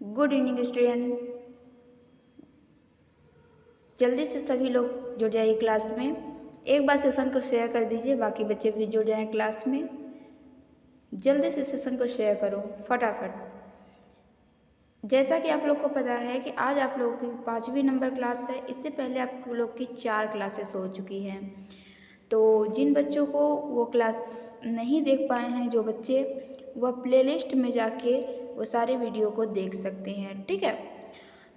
Good evening student. जल्दी से सभी लोग जुड़ जाइए क्लास में। एक बार सेशन को शेयर कर दीजिए, बाकी बच्चे भी जुड़ जाएं क्लास में। जल्दी से सेशन को शेयर करो फटाफट। जैसा कि आप लोग को पता है कि आज आप लोगों की 5वीं नंबर क्लास है। इससे पहले आप लोग की 4 क्लासेस हो चुकी हैं। तो जिन बच्चों को वो क्लास नहीं देख पाए हैं, जो बच्चे, वह प्लेलिस्ट में जाके वो सारे वीडियो को देख सकते हैं। ठीक है।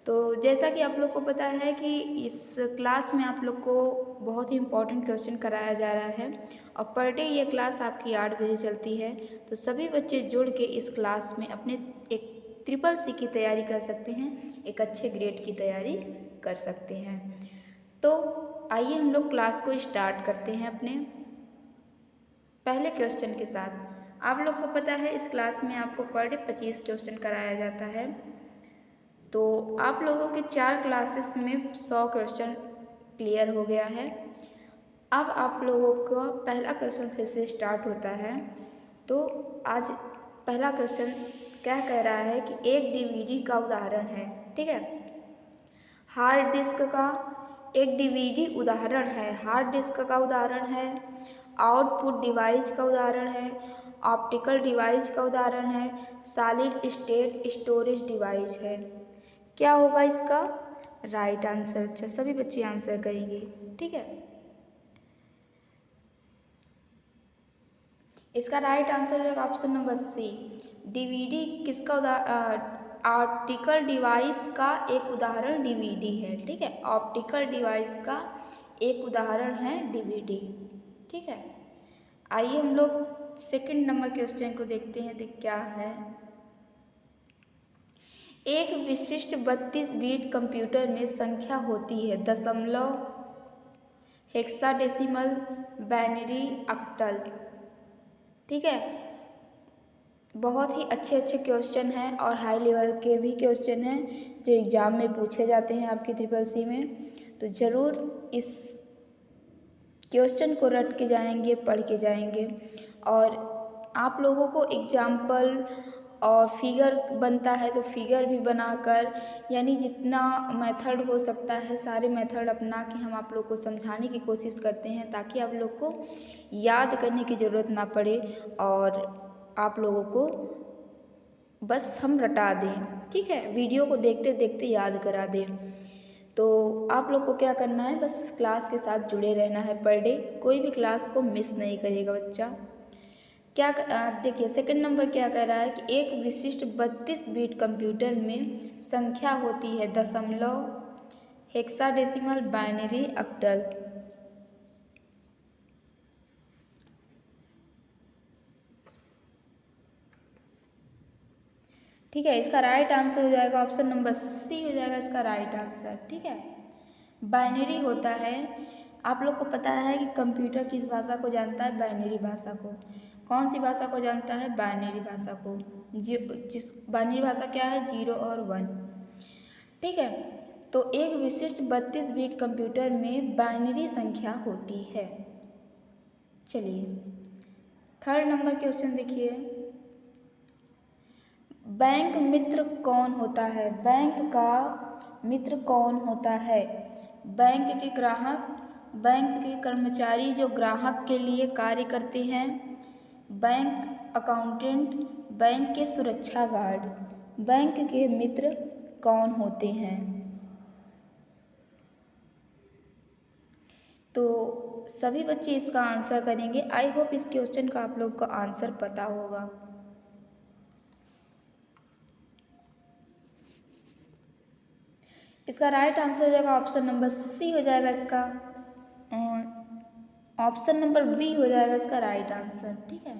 तो जैसा कि आप लोग को पता है कि इस क्लास में आप लोग को बहुत ही इम्पोर्टेंट क्वेश्चन कराया जा रहा है और पर डे ये क्लास आपकी 8 बजे चलती है। तो सभी बच्चे जुड़ के इस क्लास में अपने एक CCC की तैयारी कर सकते हैं, एक अच्छे ग्रेड की तैयारी कर सकते हैं। तो आइए हम लोग क्लास को स्टार्ट करते हैं अपने पहले क्वेश्चन के साथ। आप लोग को पता है इस क्लास में आपको पर डे 25 क्वेश्चन कराया जाता है। तो आप लोगों के 4 क्लासेस में 100 क्वेश्चन क्लियर हो गया है। अब आप लोगों का पहला क्वेश्चन फिर से स्टार्ट होता है। तो आज पहला क्वेश्चन क्या कह रहा है कि एक DVD का उदाहरण है। ठीक है। हार्ड डिस्क का एक DVD उदाहरण है, हार्ड डिस्क का उदाहरण है, आउटपुट डिवाइस का उदाहरण है, ऑप्टिकल डिवाइस का उदाहरण है, सॉलिड स्टेट स्टोरेज डिवाइस है। क्या होगा इसका राइट आंसर? अच्छा, सभी बच्चे आंसर करेंगे। ठीक है। इसका राइट आंसर होगा ऑप्शन नंबर सी। DVD किसका ऑप्टिकल डिवाइस का एक उदाहरण DVD है। ठीक है। ऑप्टिकल डिवाइस का एक उदाहरण है DVD। ठीक है। आइए हम लोग सेकंड नंबर क्वेश्चन को देखते हैं। देख क्या है। एक विशिष्ट 32 बिट कंप्यूटर में संख्या होती है दशमलव, हेक्साडेसिमल, बाइनरी, ऑक्टल। ठीक है। बहुत ही अच्छे अच्छे क्वेश्चन हैं और हाई लेवल के भी क्वेश्चन हैं जो एग्ज़ाम में पूछे जाते हैं आपकी CCC में। तो ज़रूर इस क्वेश्चन को रट के जाएंगे, पढ़ के जाएंगे और आप लोगों को एग्जाम्पल और फिगर बनता है तो फिगर भी बनाकर, यानी जितना मेथड हो सकता है सारे मेथड अपना के हम आप लोग को समझाने की कोशिश करते हैं, ताकि आप लोग को याद करने की ज़रूरत ना पड़े और आप लोगों को बस हम रटा दें। ठीक है। वीडियो को देखते देखते याद करा दें। तो आप लोग को क्या करना है, बस क्लास के साथ जुड़े रहना है पर डे। कोई भी क्लास को मिस नहीं करेगा बच्चा। क्या देखिए सेकंड नंबर क्या कह रहा है कि एक विशिष्ट 32 बिट कंप्यूटर में संख्या होती है दशमलव, हेक्साडेसिमल, बाइनरी, ऑक्टल। ठीक है। इसका राइट आंसर हो जाएगा ऑप्शन नंबर सी हो जाएगा इसका राइट आंसर। ठीक है। बाइनरी होता है, आप लोग को पता है कि कंप्यूटर किस भाषा को जानता है? बाइनरी भाषा को। कौन सी भाषा को जानता है? बाइनरी भाषा को। जिस बाइनरी भाषा क्या है? 0 और 1। ठीक है। तो एक विशिष्ट 32 बिट कंप्यूटर में बाइनरी संख्या होती है। चलिए थर्ड नंबर क्वेश्चन देखिए। बैंक मित्र कौन होता है? बैंक का मित्र कौन होता है? बैंक के ग्राहक, बैंक के कर्मचारी जो ग्राहक के लिए कार्य करते हैं, बैंक अकाउंटेंट, बैंक के सुरक्षा गार्ड। बैंक के मित्र कौन होते हैं? तो सभी बच्चे इसका आंसर करेंगे। आई होप इस क्वेश्चन का आप लोग को आंसर पता होगा। इसका राइट आंसर हो जाएगा ऑप्शन नंबर सी हो जाएगा इसका। ऑप्शन नंबर बी हो जाएगा इसका राइट आंसर। ठीक है।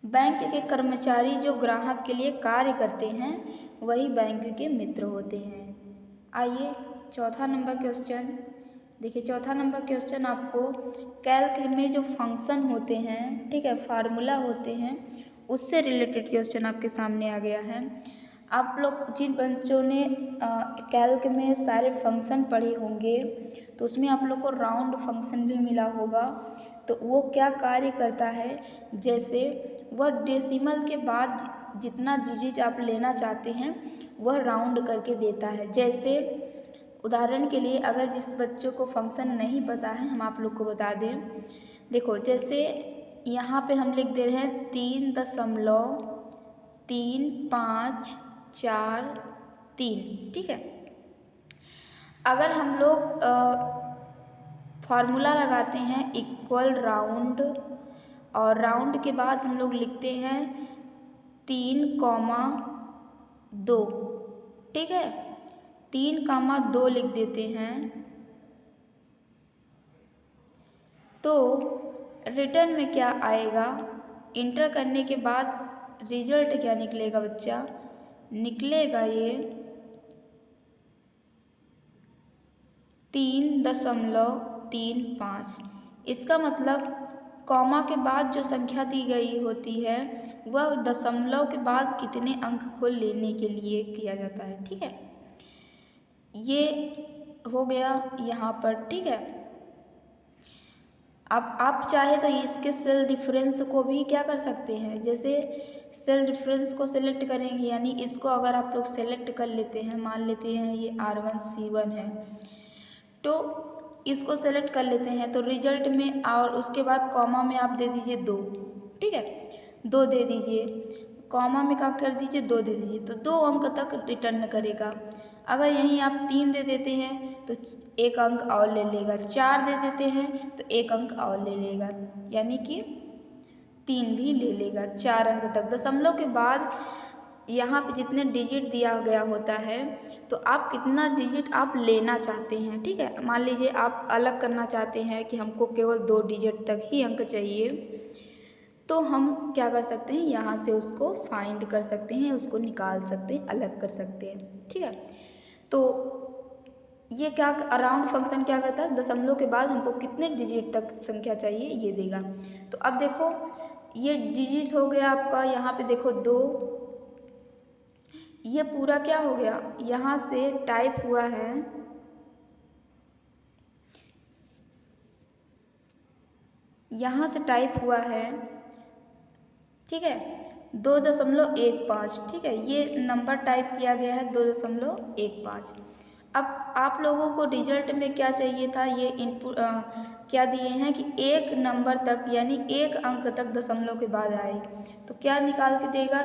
बैंक के कर्मचारी जो ग्राहक के लिए कार्य करते हैं वही बैंक के मित्र होते हैं। आइए चौथा नंबर क्वेश्चन देखिए। चौथा नंबर क्वेश्चन आपको कैल्क में जो फंक्शन होते हैं, ठीक है, फार्मूला होते हैं, उससे रिलेटेड क्वेश्चन आपके सामने आ गया है। आप लोग जिन बच्चों ने कैल्क में सारे फंक्शन पढ़े होंगे तो उसमें आप लोग को राउंड फंक्शन भी मिला होगा। तो वो क्या कार्य करता है, जैसे वह डेसिमल के बाद जितना डिजिट आप लेना चाहते हैं वह राउंड करके देता है। जैसे उदाहरण के लिए अगर जिस बच्चों को फंक्शन नहीं पता है हम आप लोग को बता दें। देखो जैसे यहाँ पे हम लिख दे रहे हैं 3.3543, ठीक है। अगर हम लोग फार्मूला लगाते हैं इक्वल राउंड, और राउंड के बाद हम लोग लिखते हैं 3,2, ठीक है। 3,2 लिख देते हैं तो रिटर्न में क्या आएगा, इंटर करने के बाद रिजल्ट क्या निकलेगा बच्चा, निकलेगा ये 3.35। इसका मतलब कॉमा के बाद जो संख्या दी गई होती है वह दशमलव के बाद कितने अंक को लेने के लिए किया जाता है, ठीक है। ये हो गया यहाँ पर, ठीक है। अब आप चाहे तो इसके सेल डिफरेंस को भी क्या कर सकते हैं, जैसे सेल डिफरेंस को सेलेक्ट करेंगे, यानी इसको अगर आप लोग सेलेक्ट कर लेते हैं, मान लेते हैं ये R1C1 है, तो इसको सेलेक्ट कर लेते हैं तो रिजल्ट में और उसके बाद कॉमा में आप दे दीजिए 2, ठीक है। 2 दे दीजिए, कॉमा में क्या कर दीजिए 2 दे दीजिए, तो 2 अंक तक रिटर्न करेगा। अगर यहीं आप 3 दे देते हैं तो 1 अंक और ले लेगा, 4 दे देते हैं तो 1 अंक और ले लेगा, यानी कि 3 भी ले लेगा, 4 अंक तक। दशमलव के बाद यहाँ पे जितने डिजिट दिया गया होता है तो आप कितना डिजिट आप लेना चाहते हैं, ठीक है। मान लीजिए आप अलग करना चाहते हैं कि हमको केवल 2 डिजिट तक ही अंक चाहिए, तो हम क्या कर सकते हैं, यहाँ से उसको फाइंड कर सकते हैं, उसको निकाल सकते हैं, अलग कर सकते हैं, ठीक है। तो ये क्या अराउंड फंक्शन क्या करता है, दशमलव के बाद हमको कितने डिजिट तक संख्या चाहिए ये देगा। तो अब देखो ये डिजिट हो गया आपका, यहाँ पे देखो 2, ये पूरा क्या हो गया, यहाँ से टाइप हुआ है, यहाँ से टाइप हुआ है, ठीक है, 2.15, ठीक है। ये नंबर टाइप किया गया है 2.15। अब आप लोगों को रिजल्ट में क्या चाहिए था, ये इनपुट क्या दिए हैं कि 1 नंबर तक यानी 1 अंक तक दशमलव के बाद आए, तो क्या निकाल के देगा,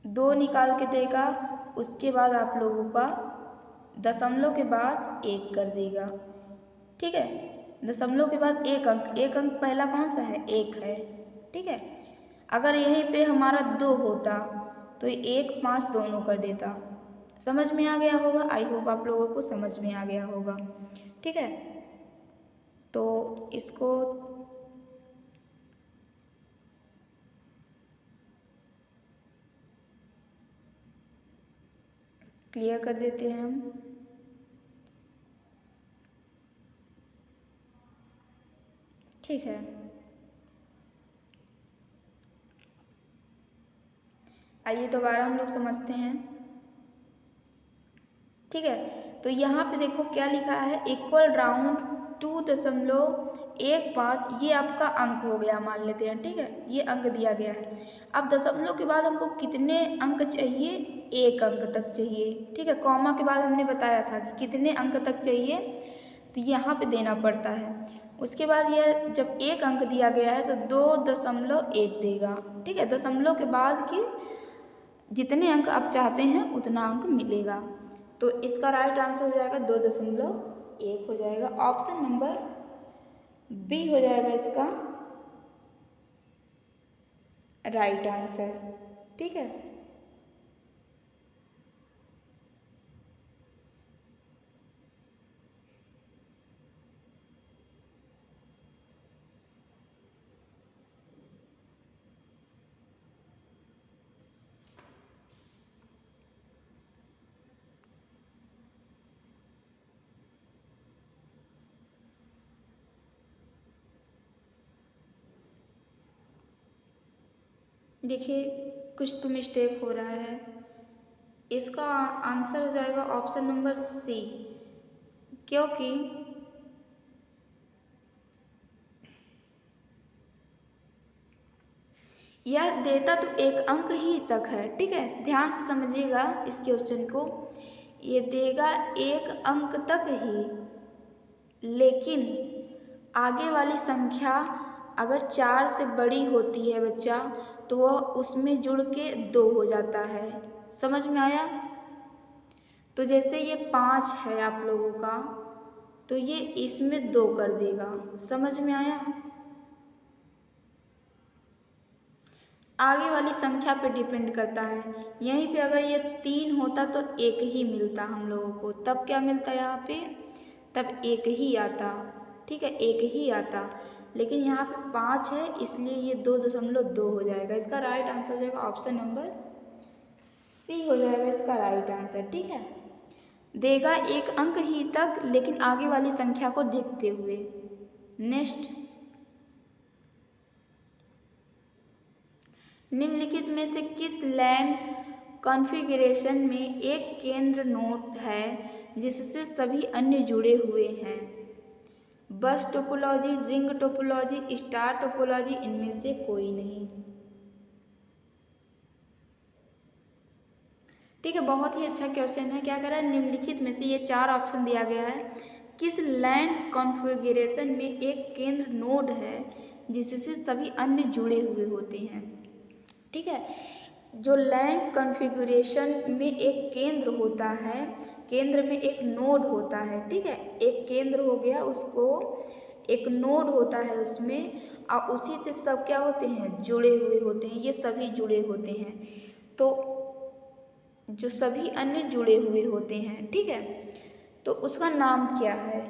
2 निकाल के देगा। उसके बाद आप लोगों का दशमलव के बाद 1 कर देगा, ठीक है। दशमलव के बाद 1 अंक, 1 अंक पहला कौन सा है, 1 है, ठीक है। अगर यहीं पे हमारा 2 होता तो 1, 5 दोनों कर देता। समझ में आ गया होगा, आई होप आप लोगों को समझ में आ गया होगा, ठीक है। तो इसको क्लियर कर देते हैं हम। ठीक है, आइए दोबारा हम लोग समझते हैं, ठीक है। तो यहाँ पे देखो क्या लिखा है, इक्वल राउंड 2.15, ये आपका अंक हो गया मान लेते हैं, ठीक है। ये अंक दिया गया है। अब दशमलव के बाद हमको कितने अंक चाहिए, 1 अंक तक चाहिए, ठीक है। कॉमा के बाद हमने बताया था कि कितने अंक तक चाहिए, तो यहाँ पे देना पड़ता है। उसके बाद यह जब 1 अंक दिया गया है तो 2.1 देगा, ठीक है। दशमलव के बाद की जितने अंक आप चाहते हैं उतना अंक मिलेगा। तो इसका राइट आंसर हो जाएगा 2.1 हो जाएगा, ऑप्शन नंबर बी हो जाएगा इसका राइट आंसर, ठीक है। देखिए कुछ तो मिस्टेक हो रहा है, इसका आंसर हो जाएगा ऑप्शन नंबर सी, क्योंकि यह देता तो एक अंक ही तक है, ठीक है, ध्यान से समझिएगा इस क्वेश्चन को। ये देगा एक अंक तक ही, लेकिन आगे वाली संख्या अगर 4 से बड़ी होती है बच्चा, तो वह उसमें जुड़ के 2 हो जाता है। समझ में आया? तो जैसे ये 5 है आप लोगों का, तो ये इसमें 2 कर देगा। समझ में आया? आगे वाली संख्या पे डिपेंड करता है। यहीं पे अगर ये 3 होता तो 1 ही मिलता हम लोगों को, तब क्या मिलता यहाँ पे? तब 1 ही आता, ठीक है, 1 ही आता। लेकिन यहाँ पे 5 है, इसलिए ये 2.2 हो जाएगा। इसका राइट आंसर हो जाएगा ऑप्शन नंबर सी हो जाएगा इसका राइट आंसर, ठीक है। देगा एक अंक ही तक, लेकिन आगे वाली संख्या को देखते हुए। नेक्स्ट, निम्नलिखित में से किस लैन कॉन्फ़िगरेशन में एक केंद्र नोड है जिससे सभी अन्य जुड़े हुए हैं? बस topology, ring topology, star topology, इनमें से कोई नहीं। ठीक है, बहुत ही अच्छा क्वेश्चन है। क्या कह रहा है? निम्नलिखित में से ये 4 ऑप्शन दिया गया है, किस लैन कॉन्फ़िगरेशन में एक केंद्र नोड है जिससे सभी अन्य जुड़े हुए होते हैं? ठीक है, जो लैन कॉन्फ़िगरेशन में एक केंद्र होता है, केंद्र में एक नोड होता है, ठीक है, एक केंद्र हो गया, उसको एक नोड होता है उसमें, और उसी से सब क्या होते हैं? जुड़े हुए होते हैं, ये सभी जुड़े होते हैं। तो जो सभी अन्य जुड़े हुए होते हैं, ठीक है, तो उसका नाम क्या है?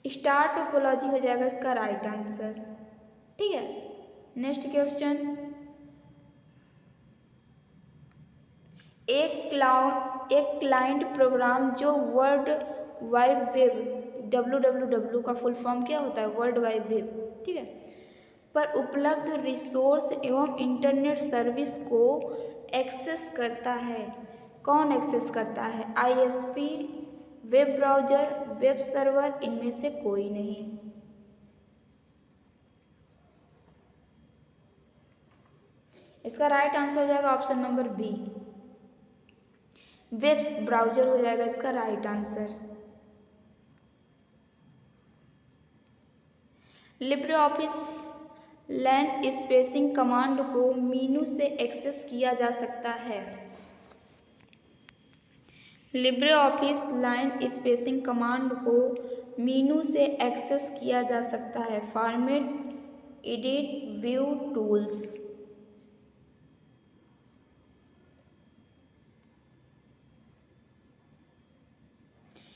स्टार टोपोलॉजी हो जाएगा इसका राइट आंसर, ठीक है। नेक्स्ट क्वेश्चन, एक क्लाइंट प्रोग्राम जो वर्ल्ड वाइड वेब, www का फुल फॉर्म क्या होता है? वर्ल्ड वाइड वेब, ठीक है, पर उपलब्ध रिसोर्स एवं इंटरनेट सर्विस को एक्सेस करता है। कौन एक्सेस करता है? ISP, web browser, web server, इनमें से कोई नहीं। इसका राइट आंसर हो जाएगा option number B, web browser हो जाएगा इसका right answer. LibreOffice line spacing command को मीनू से एक्सेस किया जा सकता है। LibreOffice line spacing command को मीनू से एक्सेस किया जा सकता है। Format, edit, view, tools.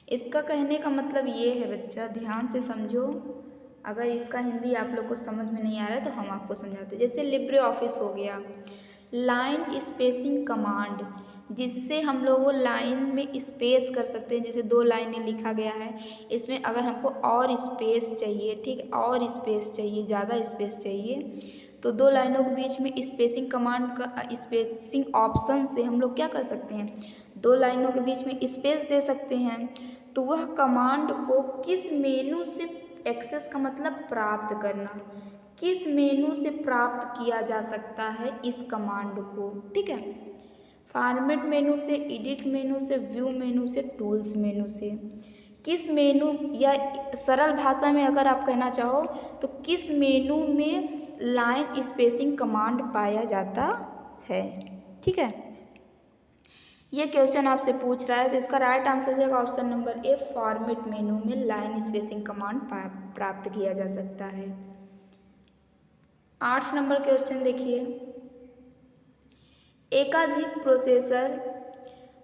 इसका कहने का मतलब ये है बच्चा, ध्यान से समझो, अगर इसका हिंदी आप लोग को समझ में नहीं आ रहा है तो हम आपको समझाते हैं। जैसे लिब्रे ऑफिस हो गया, लाइन स्पेसिंग कमांड, जिससे हम लोग वो लाइन में स्पेस कर सकते हैं। जैसे 2 लाइनें लिखा गया है, इसमें अगर हमको और स्पेस चाहिए, ठीक है, और स्पेस चाहिए, ज़्यादा स्पेस चाहिए, तो 2 लाइनों के बीच में स्पेसिंग कमांड का स्पेसिंग ऑप्शन से हम लोग क्या कर सकते हैं? 2 लाइनों के बीच में स्पेस दे सकते हैं। तो वह कमांड को किस मेनू से एक्सेस का मतलब प्राप्त करना, किस मेनू से प्राप्त किया जा सकता है इस कमांड को, ठीक है। फॉर्मेट मेनू से, एडिट मेनू से, व्यू मेनू से, टूल्स मेनू से। किस मेनू, या सरल भाषा में अगर आप कहना चाहो तो किस मेनू में लाइन स्पेसिंग कमांड पाया जाता है, ठीक है। ये क्वेश्चन आपसे पूछ रहा है, तो इसका राइट आंसर हो जाएगा ऑप्शन नंबर ए, फॉर्मेट मेनू में लाइन स्पेसिंग कमांड प्राप्त किया जा सकता है। 8 नंबर क्वेश्चन देखिए, एकाधिक प्रोसेसर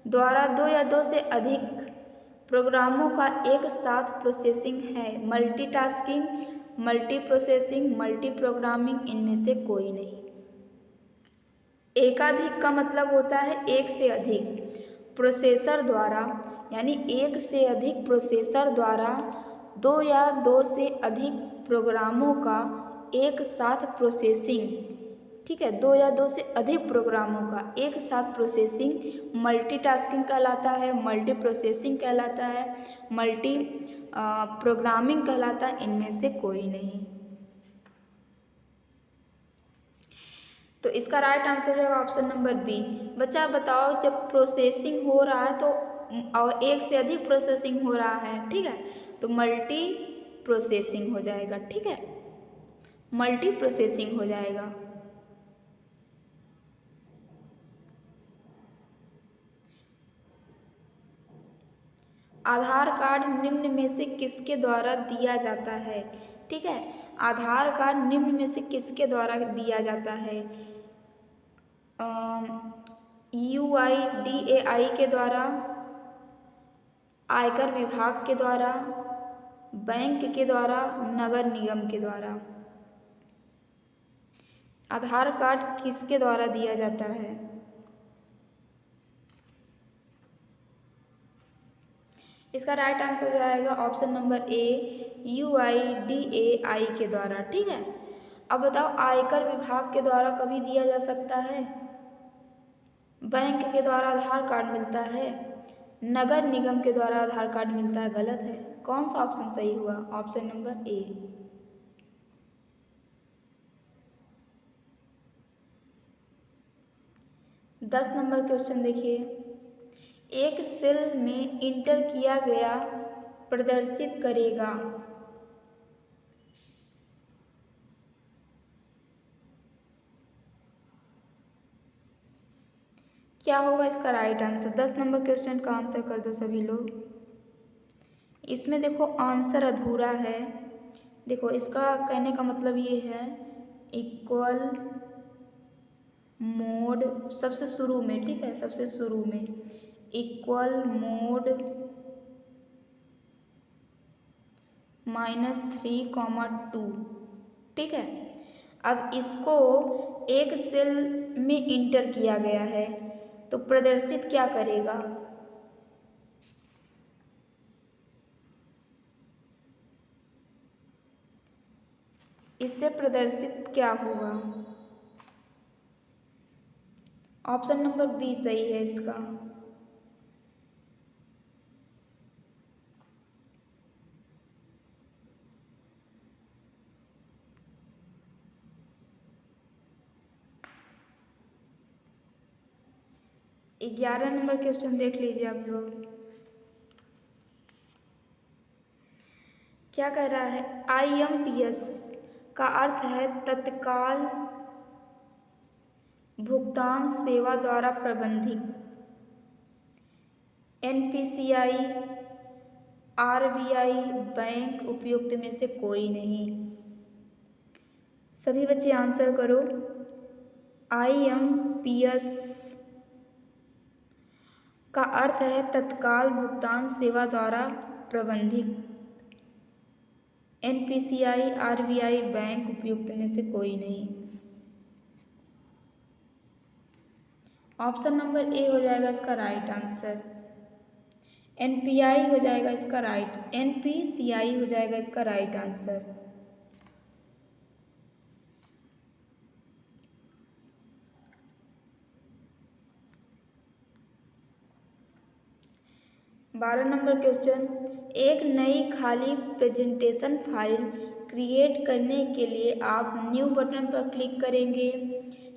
द्वारा 2 या 2 से अधिक प्रोग्रामों का एक साथ प्रोसेसिंग है। Multitasking, multi processing, multi programming, इनमें से कोई नहीं। एकाधिक का मतलब होता है एक से अधिक प्रोसेसर द्वारा, यानी एक से अधिक प्रोसेसर द्वारा 2 या 2 से अधिक प्रोग्रामों का एक साथ प्रोसेसिंग, ठीक है, दो या दो से अधिक प्रोग्रामों का एक साथ प्रोसेसिंग मल्टीटास्किंग कहलाता है, मल्टी प्रोसेसिंग कहलाता है, मल्टी प्रोग्रामिंग कहलाता है, इनमें से कोई नहीं। तो इसका राइट आंसर हो जाएगा ऑप्शन नंबर बी। बच्चा बताओ, जब प्रोसेसिंग हो रहा है तो और एक से अधिक प्रोसेसिंग हो रहा है, ठीक है, तो मल्टी प्रोसेसिंग हो जाएगा, ठीक है, मल्टी प्रोसेसिंग हो जाएगा। आधार कार्ड निम्न में से किसके द्वारा दिया जाता है, ठीक है, आधार कार्ड निम्न में से किसके द्वारा दिया जाता है, UIDAI के द्वारा, आयकर विभाग के द्वारा, बैंक के द्वारा, नगर निगम के द्वारा। आधार कार्ड किसके द्वारा दिया जाता है? इसका राइट आंसर हो जाएगा ऑप्शन नंबर ए, UIDAI के द्वारा, ठीक है। अब बताओ, आयकर विभाग के द्वारा कभी दिया जा सकता है, बैंक के द्वारा आधार कार्ड मिलता है, नगर निगम के द्वारा आधार कार्ड मिलता है, गलत है। कौन सा ऑप्शन सही हुआ? Option number A. 10 number question देखिए, एक सेल में इंटर किया गया प्रदर्शित करेगा। क्या होगा इसका राइट आंसर? 10 नंबर क्वेश्चन का आंसर कर दो सभी लोग। इसमें देखो आंसर अधूरा है। देखो, इसका कहने का मतलब ये है, इक्वल मोड सबसे शुरू में, ठीक है, सबसे शुरू में इक्वल मोड -3,2, ठीक है। अब इसको एक सेल में इंटर किया गया है, तो प्रदर्शित क्या करेगा? इससे प्रदर्शित क्या होगा? ऑप्शन नंबर बी सही है इसका। ग्यारह नंबर क्वेश्चन देख लीजिए आप लोग। क्या कह रहा है? IMPS का अर्थ है तत्काल भुगतान सेवा द्वारा प्रबंधित। NPCI, RBI, बैंक उपयुक्त में से कोई नहीं। सभी बच्चे आंसर करो। IMPS का अर्थ है तत्काल भुगतान सेवा द्वारा प्रबंधित। NPCI, RBI, बैंक उपयुक्त में से कोई नहीं। ऑप्शन नंबर ए हो जाएगा इसका राइट आंसर। NPI हो जाएगा इसका राइट, NPCI हो जाएगा इसका राइट आंसर। बारह नंबर क्वेश्चन, एक नई खाली प्रेजेंटेशन फाइल क्रिएट करने के लिए आप न्यू बटन पर क्लिक करेंगे,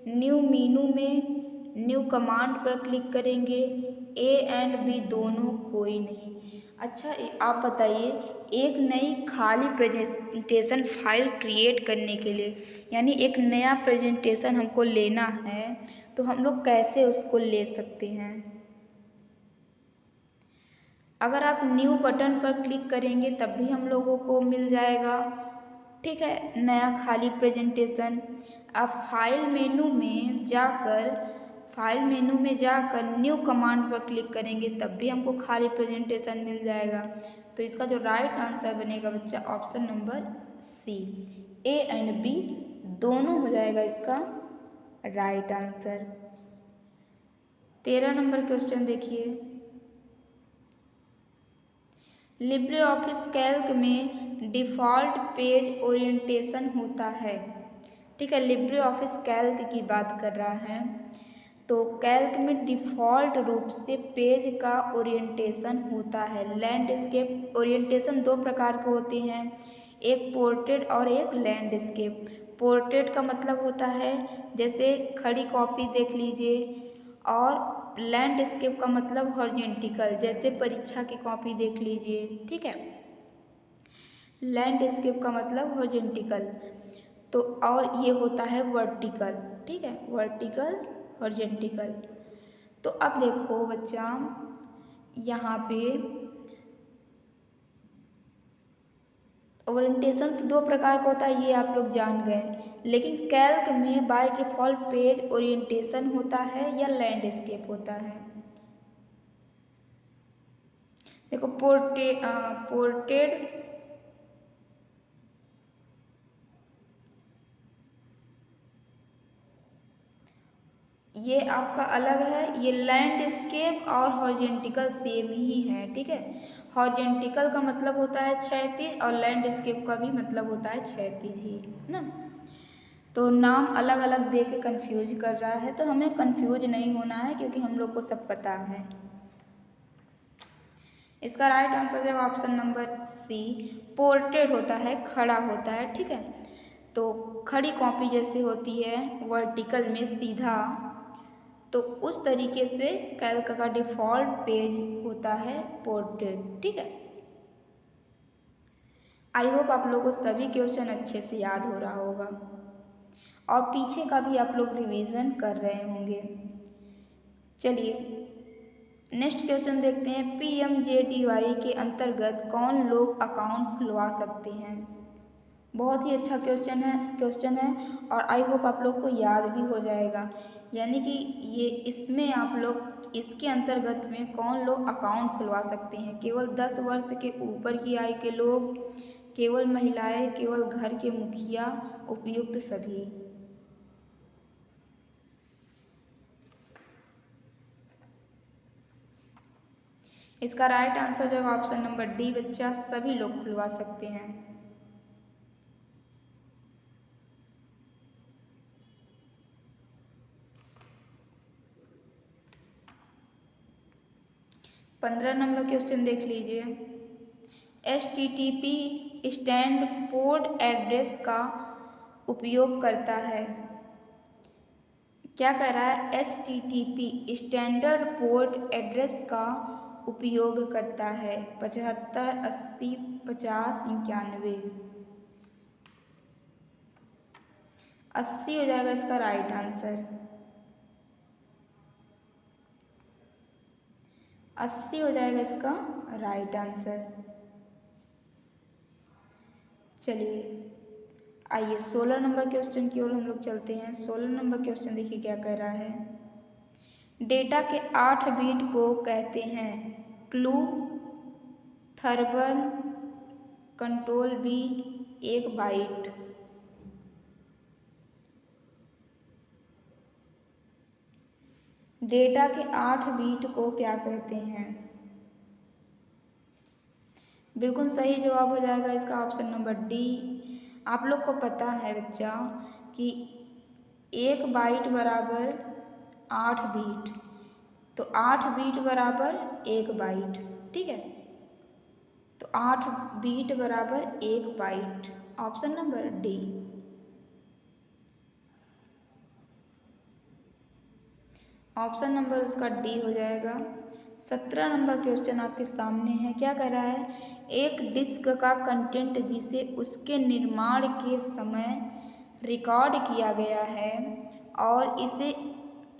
न्यू मीनू में न्यू कमांड पर क्लिक करेंगे, A एंड B दोनों कोई नहीं। अच्छा, आप बताइए, एक नई खाली प्रेजेंटेशन फाइल क्रिएट करने के लिए, यानी एक नया प्रेजेंटेशन हमको लेना है, तो हम लोग कैसे उसको ले सकते हैं? अगर आप न्यू बटन पर क्लिक करेंगे तब भी हम लोगों को मिल जाएगा, ठीक है, नया खाली प्रेजेंटेशन। आप फाइल मेनू में जाकर न्यू कमांड पर क्लिक करेंगे तब भी हमको खाली प्रेजेंटेशन मिल जाएगा। तो इसका जो राइट आंसर बनेगा बच्चा, option number C, A and B दोनों हो जाएगा इसका राइट आंसर। 13 नंबर क्वेश्चन देखिए, लिब्रे ऑफिस कैल्क में डिफ़ॉल्ट पेज ओरिएंटेशन होता है, ठीक है, लिब्रे ऑफिस कैल्क की बात कर रहा है। तो कैल्क में डिफ़ॉल्ट रूप से पेज का ओरिएंटेशन होता है लैंडस्केप। ओरिएंटेशन दो प्रकार के होते हैं, एक पोर्ट्रेट और एक लैंडस्केप। पोर्ट्रेट का मतलब होता है जैसे खड़ी कॉपी देख लीजिए, और लैंडस्केप का मतलब हॉरिजॉन्टल, जैसे परीक्षा की कॉपी देख लीजिए। ठीक है, लैंडस्केप का मतलब हॉरिजॉन्टल, तो और ये होता है वर्टिकल। ठीक है, वर्टिकल हॉरिजॉन्टल। तो अब देखो बच्चा, यहाँ पे ओरिएंटेशन तो दो प्रकार का होता है, ये आप लोग जान गए, लेकिन कैल्क में बाय डिफ़ॉल्ट पेज ओरिएंटेशन होता है या लैंडस्केप होता है। देखो पोर्ट्रेट ये आपका अलग है, ये लैंडस्केप और हॉरिजॉन्टल सेम ही है। ठीक है, हॉरिजॉन्टल का मतलब होता है क्षैतिज और लैंडस्केप का भी मतलब होता है क्षैतिज ही ना। तो नाम अलग अलग दे के कन्फ्यूज कर रहा है, तो हमें कन्फ्यूज नहीं होना है क्योंकि हम लोग को सब पता है। इसका राइट आंसर जो ऑप्शन नंबर सी, पोर्ट्रेट होता है, खड़ा होता है। ठीक है, तो खड़ी कॉपी जैसे होती है वर्टिकल में सीधा, तो उस तरीके से कैल्क का डिफ़ॉल्ट पेज होता है पोर्ट्रेट। ठीक है, आई होप आप लोगों को सभी क्वेश्चन अच्छे से याद हो रहा होगा और पीछे का भी आप लोग रिवीजन कर रहे होंगे। चलिए नेक्स्ट क्वेश्चन देखते हैं। PMJDY के अंतर्गत कौन लोग अकाउंट खुलवा सकते हैं? बहुत ही अच्छा क्वेश्चन है और आई होप आप लोग को याद भी हो जाएगा। यानी कि ये इसमें आप लोग इसके अंतर्गत में कौन लोग अकाउंट खुलवा सकते हैं? केवल 10 वर्ष के ऊपर की आयु के लोग, केवल महिलाएं, केवल घर के मुखिया, उपयुक्त सभी। इसका राइट आंसर जो ऑप्शन नंबर डी बच्चा, सभी लोग खुलवा सकते हैं। पंद्रह नंबर क्वेश्चन देख लीजिए। HTTP स्टैंड पोर्ट एड्रेस का उपयोग करता है। क्या कह रहा है? HTTP स्टैंडर्ड पोर्ट एड्रेस का उपयोग करता है 75, 80, 50, 91। 80 हो जाएगा इसका राइट आंसर। 80 हो जाएगा इसका राइट आंसर। चलिए आइए 16 नंबर क्वेश्चन की ओर हम लोग चलते हैं। 16 नंबर क्वेश्चन देखिए क्या कह रहा है। डेटा के 8 बीट को कहते हैं क्लू, थर्बल, कंट्रोल बी, 1 बाइट। डेटा के 8 बीट को क्या कहते हैं? बिल्कुल सही जवाब हो जाएगा इसका ऑप्शन नंबर डी। आप लोग को पता है बच्चा कि 1 बाइट बराबर 8 बीट, तो 8 बीट बराबर 1 बाइट। ठीक है, तो 8 बीट बराबर 1 byte, option number D. Option number उसका डी हो जाएगा। 17 नंबर क्वेश्चन आपके सामने है। क्या कह रहा है? एक डिस्क का कंटेंट जिसे उसके निर्माण के समय रिकॉर्ड किया गया है और इसे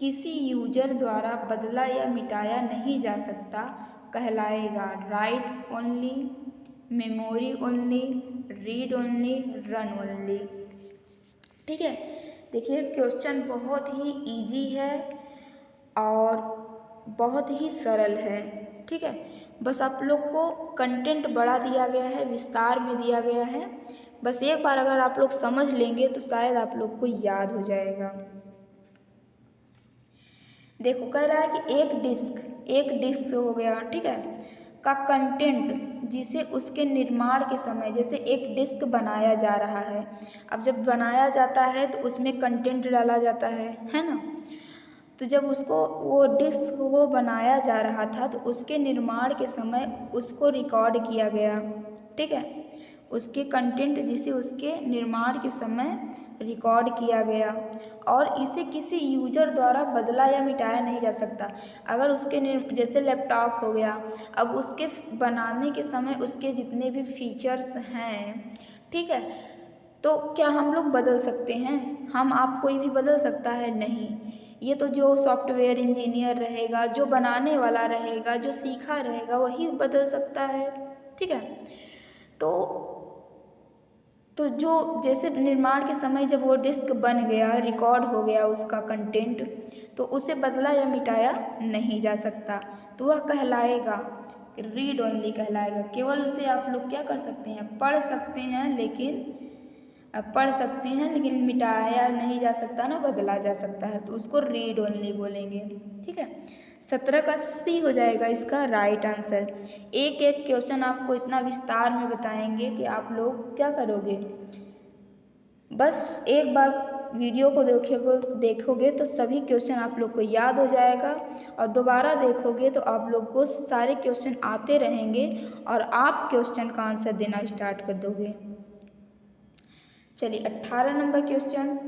किसी यूजर द्वारा बदला या मिटाया नहीं जा सकता कहलाएगा right only, memory only, read only, run only. ठीक है, देखिए क्वेश्चन बहुत ही इजी है और बहुत ही सरल है। ठीक है, बस आप लोग को कंटेंट बड़ा दिया गया है, विस्तार में दिया गया है। बस एक बार अगर आप लोग समझ लेंगे तो शायद आप लोग को याद हो जाएगा। देखो कह रहा है कि एक डिस्क हो गया, ठीक है, का कंटेंट जिसे उसके निर्माण के समय, जैसे एक डिस्क बनाया जा रहा है, अब जब बनाया जाता है तो उसमें कंटेंट डाला जाता है ना। तो जब उसको वो डिस्क को बनाया जा रहा था तो उसके निर्माण के समय उसको रिकॉर्ड किया गया, ठीक है, उसके कंटेंट जिसे उसके निर्माण के समय रिकॉर्ड किया गया, और इसे किसी यूजर द्वारा बदला या मिटाया नहीं जा सकता। अगर उसके जैसे लैपटॉप हो गया, अब उसके बनाने के समय उसके जितने भी फीचर्स हैं, ठीक है, तो क्या हम लोग बदल सकते हैं? हम आप कोई भी बदल सकता है? नहीं। ये तो जो सॉफ्टवेयर इंजीनियर रहेगा, जो बनाने वाला रहेगा, जो सीखा रहेगा, वही बदल सकता है, ठीक है। तो जो जैसे निर्माण के समय जब वो डिस्क बन गया, रिकॉर्ड हो गया उसका कंटेंट, तो उसे बदला या मिटाया नहीं जा सकता, तो वह कहलाएगा रीड ओनली कहलाएगा। केवल उसे आप लोग क्या कर सकते हैं? पढ़ सकते हैं, लेकिन मिटाया नहीं जा सकता ना, बदला जा सकता है, तो उसको रीड ओनली बोलेंगे, ठीक है। 17 का सी हो जाएगा इसका राइट आंसर। एक एक क्वेश्चन आपको इतना विस्तार में बताएंगे कि आप लोग क्या करोगे, बस एक बार वीडियो को देखोगे तो सभी क्वेश्चन आप लोग को याद हो जाएगा, और दोबारा देखोगे तो आप लोग को सारे क्वेश्चन आते रहेंगे और आप क्वेश्चन का आंसर देना स्टार्ट कर दोगे। चलिए 18 नंबर क्वेश्चन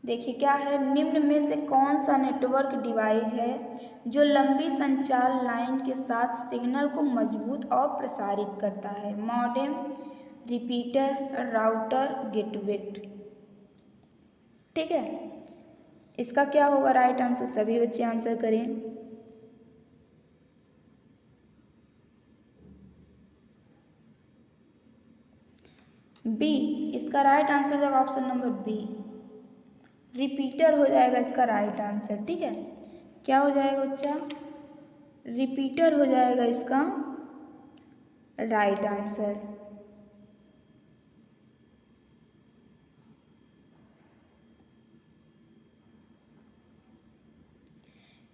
देखिए क्या है। निम्न में से कौन सा नेटवर्क डिवाइस है जो लंबी संचार लाइन के साथ सिग्नल को मजबूत और प्रसारित करता है? मॉडेम, रिपीटर, राउटर, गेटवे, ठीक है। इसका क्या होगा राइट आंसर? सभी बच्चे आंसर करें। बी इसका राइट आंसर हो जाएगा, ऑप्शन नंबर बी, रिपीटर हो जाएगा इसका राइट आंसर, ठीक है। क्या हो जाएगा बच्चा? रिपीटर हो जाएगा इसका राइट आंसर।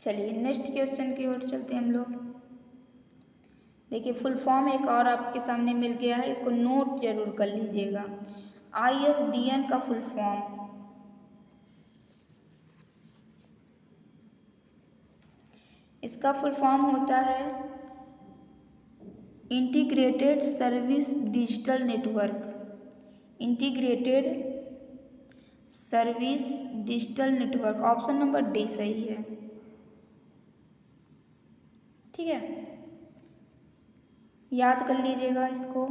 चलिए नेक्स्ट क्वेश्चन की ओर चलते हैं हम लोग। देखिए फुल फॉर्म एक और आपके सामने मिल गया है, इसको नोट जरूर कर लीजिएगा। ISDN का फुल फॉर्म, इसका फुल फॉर्म होता है integrated service digital network. Integrated service digital network, option number D सही है, ठीक है, याद कर लीजिएगा इसको।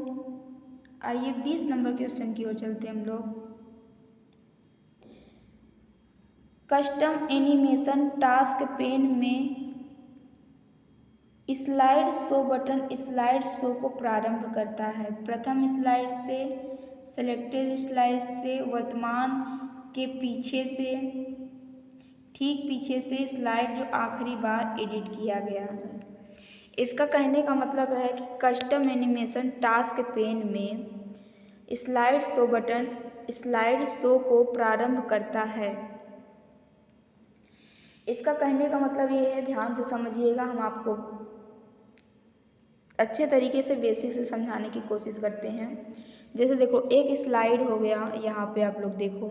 आइए 20 नंबर क्वेश्चन की ओर चलते हैं हम लोग। कस्टम एनिमेशन टास्क पेन में slide show button slide show को प्रारंभ करता है। प्रथम स्लाइड से, सेलेक्टेड स्लाइड से, वर्तमान के पीछे से, ठीक पीछे से, स्लाइड जो आखिरी बार एडिट किया गया है। इसका कहने का मतलब है कि कस्टम एनिमेशन टास्क पेन में slide show button slide show को प्रारंभ करता है। इसका कहने का मतलब ये है, ध्यान से समझिएगा, हम आपको अच्छे तरीके से बेसिक से समझाने की कोशिश करते हैं। जैसे देखो एक स्लाइड हो गया, यहाँ पे आप लोग देखो,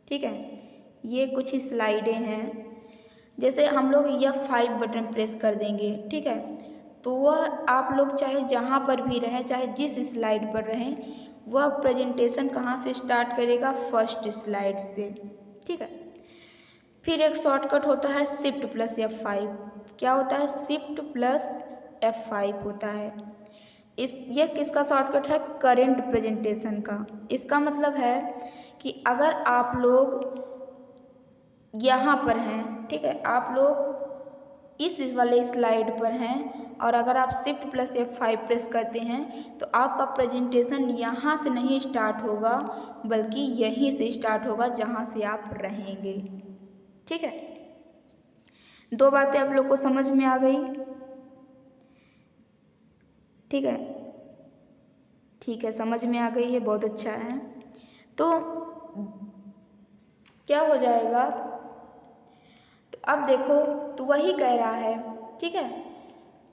ठीक है, ये कुछ स्लाइडें हैं। जैसे हम लोग F5 बटन प्रेस कर देंगे, ठीक है, तो वह आप लोग चाहे जहाँ पर भी रहें, चाहे जिस स्लाइड पर रहें, वह प्रेजेंटेशन कहाँ से स्टार्ट करेगा? फर्स्ट स्लाइड से, ठीक है। फिर एक शॉर्टकट होता है शिफ्ट प्लस F5। क्या होता है? शिफ्ट प्लस F5 होता है। ये किसका शॉर्टकट है? करेंट प्रेजेंटेशन का। इसका मतलब है कि अगर आप लोग यहाँ पर हैं, ठीक है, आप लोग इस वाले स्लाइड पर हैं, और अगर आप शिफ्ट प्लस F5 प्रेस करते हैं तो आपका प्रेजेंटेशन यहाँ से नहीं स्टार्ट होगा, बल्कि यहीं से स्टार्ट होगा जहाँ से आप रहेंगे, ठीक है। दो बातें आप लोग को समझ में आ गई, ठीक है, ठीक है, समझ में आ गई है, बहुत अच्छा है। तो क्या हो जाएगा? तो अब देखो तो वही कह रहा है, ठीक है।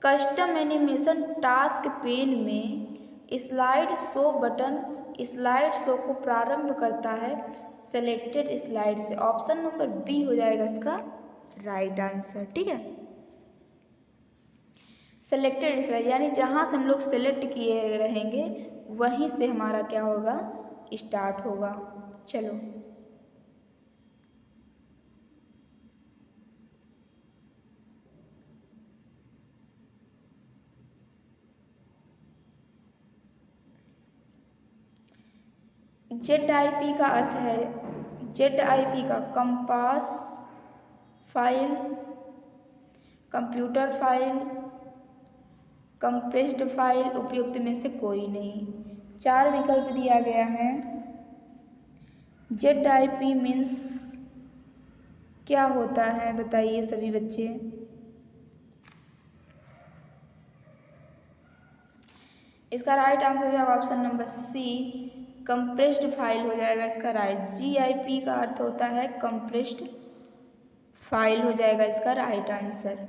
कस्टम एनिमेशन टास्क पेन में slide show button slide show को प्रारंभ करता है सेलेक्टेड स्लाइड से। ऑप्शन नंबर बी हो जाएगा इसका राइट आंसर, ठीक है। सेलेक्टेड स्लाइड यानी जहाँ से हम लोग सेलेक्ट किए रहेंगे वहीं से हमारा क्या होगा, स्टार्ट होगा। चलो ZIP का अर्थ है, ZIP का compass file, computer file, compressed file, उपयुक्त में से कोई नहीं। 4 विकल्प दिया गया है। ZIP मीन्स क्या होता है बताइए सभी बच्चे। इसका राइट आंसर हो जाएगा option number C, compressed file हो जाएगा इसका राइट। GIP का अर्थ होता है कंप्रेस्ड फाइल हो जाएगा इसका राइट आंसर।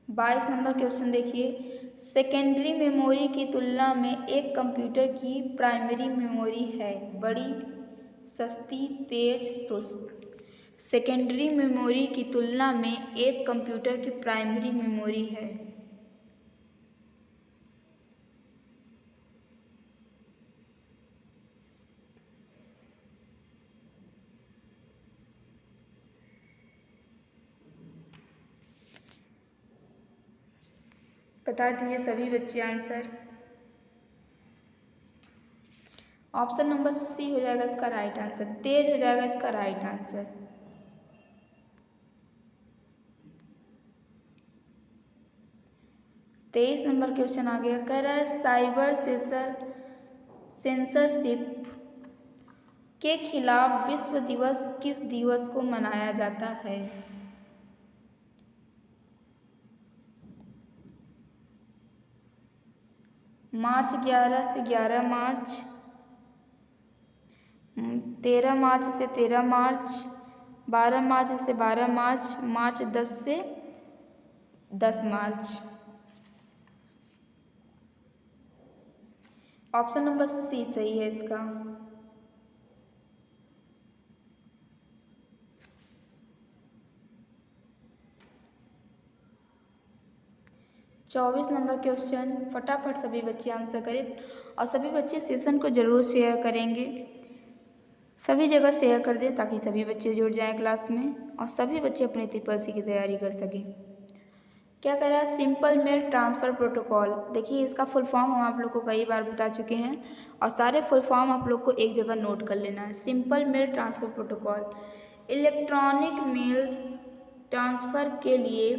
बाईस नंबर क्वेश्चन देखिए, सेकेंडरी मेमोरी की तुलना में एक कंप्यूटर की प्राइमरी मेमोरी है बड़ी, सस्ती, तेज, सुस्त। सेकेंडरी मेमोरी की तुलना में एक कंप्यूटर की प्राइमरी मेमोरी है बता दीजिए सभी बच्चे आंसर। ऑप्शन नंबर सी हो जाएगा इसका राइट आंसर, तेज हो जाएगा इसका राइट आंसर। तेईस नंबर क्वेश्चन आ गया, कह रहा है साइबर सेंसरशिप के खिलाफ विश्व दिवस किस दिवस को मनाया जाता है। मार्च 11 से 11 मार्च, 13 मार्च से 13 मार्च, 12 मार्च से 12 मार्च, मार्च 10 से 10 मार्च। ऑप्शन नंबर सी सही है इसका। चौबीस नंबर क्वेश्चन, फटाफट सभी बच्चे आंसर करें और सभी बच्चे सेशन को जरूर शेयर करेंगे, सभी जगह शेयर कर दें ताकि सभी बच्चे जुड़ जाएं क्लास में और सभी बच्चे अपने ट्रिपल की तैयारी कर सकें। क्या कह रहा है, सिंपल मेल ट्रांसफ़र प्रोटोकॉल। देखिए इसका फुल फॉर्म हम आप लोग को कई बार बता चुके हैं और सारे फुल फॉर्म आप लोग को एक जगह नोट कर लेना है। Simple mail transfer protocol electronic mail transfer के लिए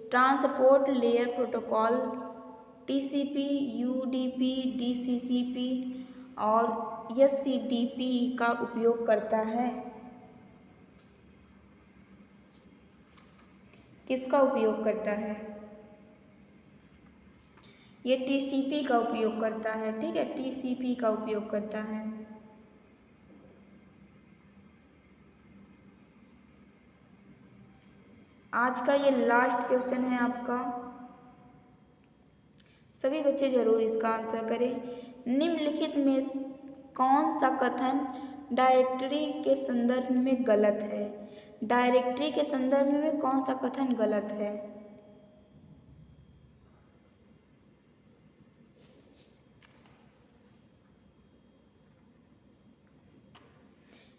transport layer protocol TCP, UDP, DCCP और SCDP का उपयोग करता है। किसका उपयोग करता है, ये TCP का उपयोग करता है, ठीक है, TCP का उपयोग करता है। आज का ये लास्ट क्वेश्चन है आपका, सभी बच्चे जरूर इसका आंसर करें। निम्नलिखित में कौन सा कथन डायरेक्टरी के संदर्भ में गलत है। डायरेक्टरी के संदर्भ में कौन सा कथन गलत है।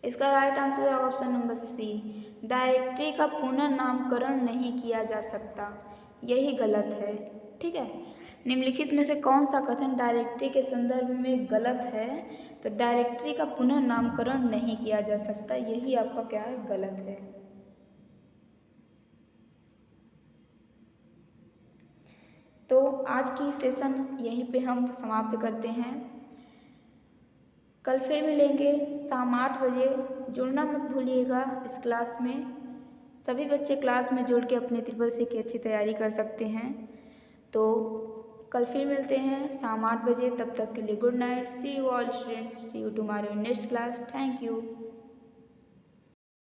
इसका राइट आंसर है ऑप्शन नंबर सी, डायरेक्टरी का पुनर्नामकरण नहीं किया जा सकता, यही गलत है, ठीक है। निम्नलिखित में से कौन सा कथन डायरेक्टरी के संदर्भ में गलत है, तो डायरेक्टरी का पुनर्नामकरण नहीं किया जा सकता, यही आपका क्या है, गलत है। तो आज की सेशन यहीं पे हम समाप्त करते हैं। कल फिर मिलेंगे शाम 8 बजे। जुड़ना मत भूलिएगा इस क्लास में, सभी बच्चे क्लास में जुड़ के अपने ट्रिपल सी की अच्छी तैयारी कर सकते हैं। तो कल फिर मिलते हैं शाम 8 बजे। तब तक के लिए good night. See you all students, see you tomorrow in next class. Thank you.